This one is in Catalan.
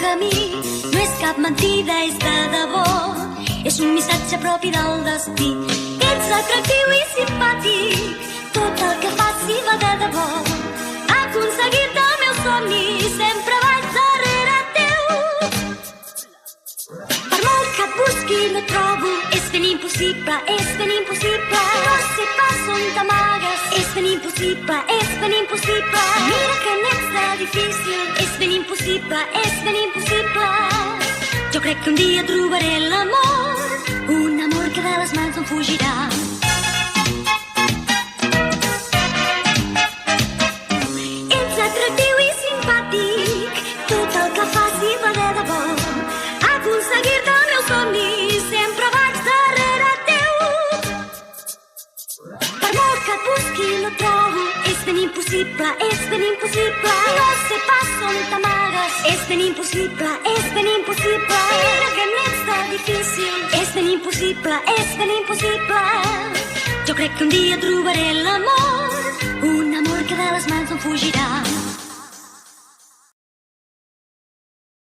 camí. No és cap mentida, és de debò. És un missatge propi del destí. Ets atractiu i simpàtic, tot el que faci va de debò. Aconseguir-te el meu somni, sempre vaig darrere teu. Per molt que et busqui no et trobo, és ben impossible, és ben impossible. No sé pas on t'amagues, és ben impossible, és ben impossible. Mira que n'ets de difícil, és ben impossible, és ben impossible. Jo crec que un dia trobaré l'amor, un amor que de les mans em fugirà. Ets atractiu i simpàtic, tot el que faci va de debò. Aconseguir-te el meu somni, sempre vaig darrere teu. Per molt que et busqui no et trobo, és ben impossible, és ben impossible. No sé pas on t'amagues, és ben impossible, és ben impossible. Mira que n'ets de difícil, és ben impossible, és ben impossible. Jo crec que un dia trobaré l'amor, un amor que de les mans em fugirà.